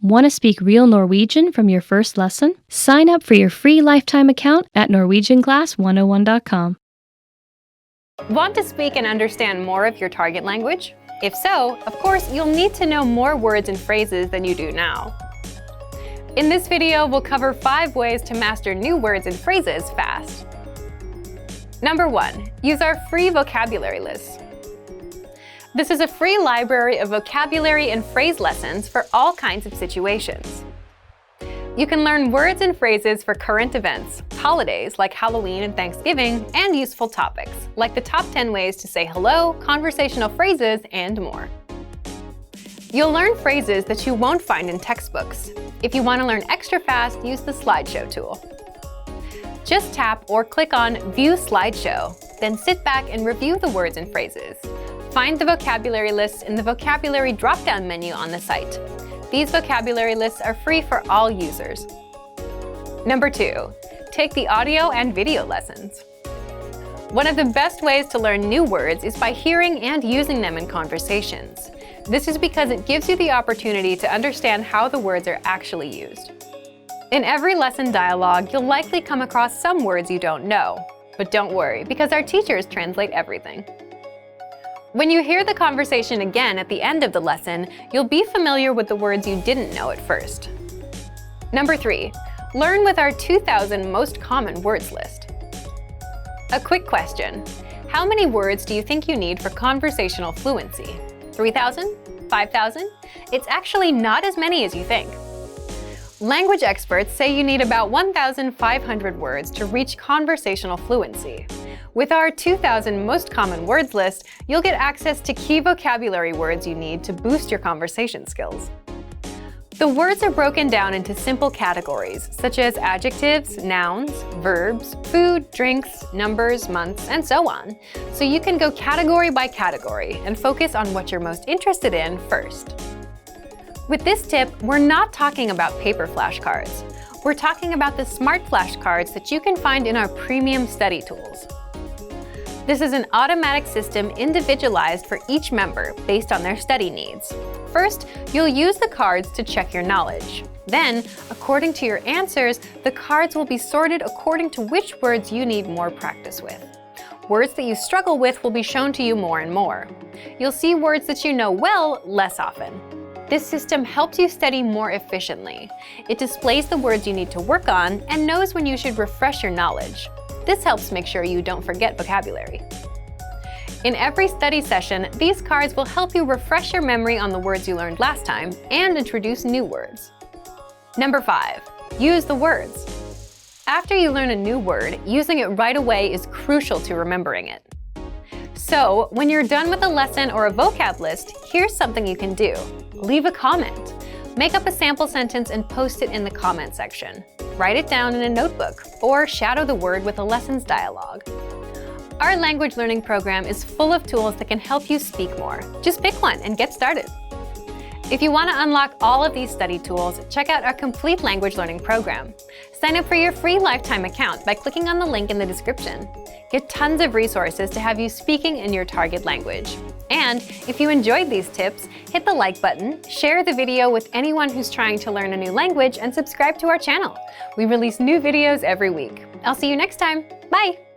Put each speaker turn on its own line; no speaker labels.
Want to speak real Norwegian from your first lesson? Sign up for your free lifetime account at norwegianclass101.com.
Want to speak and understand more of your target language? If so, of course, you'll need to know more words and phrases than you do now. In this video, we'll cover 5 ways to master new words and phrases fast. Number 1. Use our free vocabulary list. This is a free library of vocabulary and phrase lessons for all kinds of situations. You can learn words and phrases for current events, holidays like Halloween and Thanksgiving, and useful topics, like the top 10 ways to say hello, conversational phrases, and more. You'll learn phrases that you won't find in textbooks. If you want to learn extra fast, use the slideshow tool. Just tap or click on View Slideshow, then sit back and review the words and phrases. Find the vocabulary lists in the vocabulary drop-down menu on the site. These vocabulary lists are free for all users. Number 2. Take the audio and video lessons. One of the best ways to learn new words is by hearing and using them in conversations. This is because it gives you the opportunity to understand how the words are actually used. In every lesson dialogue, you'll likely come across some words you don't know. But don't worry, because our teachers translate everything. When you hear the conversation again at the end of the lesson, you'll be familiar with the words you didn't know at first. Number 3. Learn with our 2,000 most common words list. A quick question. How many words do you think you need for conversational fluency? 3,000? 5,000? It's actually not as many as you think. Language experts say you need about 1,500 words to reach conversational fluency. With our 2,000 most common words list, you'll get access to key vocabulary words you need to boost your conversation skills. The words are broken down into simple categories, such as adjectives, nouns, verbs, food, drinks, numbers, months, and so on. So you can go category by category and focus on what you're most interested in first. With this tip, we're not talking about paper flashcards. We're talking about the smart flashcards that you can find in our premium study tools. This is an automatic system individualized for each member based on their study needs. First, you'll use the cards to check your knowledge. Then, according to your answers, the cards will be sorted according to which words you need more practice with. Words that you struggle with will be shown to you more and more. You'll see words that you know well less often. This system helps you study more efficiently. It displays the words you need to work on and knows when you should refresh your knowledge. This helps make sure you don't forget vocabulary. In every study session, these cards will help you refresh your memory on the words you learned last time and introduce new words. Number 5. Use the words. After you learn a new word, using it right away is crucial to remembering it. So, when you're done with a lesson or a vocab list, here's something you can do. Leave a comment. Make up a sample sentence and post it in the comment section. Write it down in a notebook, or shadow the word with a lessons dialogue. Our language learning program is full of tools that can help you speak more. Just pick one and get started. If you want to unlock all of these study tools, check out our complete language learning program. Sign up for your free lifetime account by clicking on the link in the description. Get tons of resources to have you speaking in your target language. And if you enjoyed these tips, hit the like button, share the video with anyone who's trying to learn a new language, and subscribe to our channel. We release new videos every week. I'll see you next time. Bye!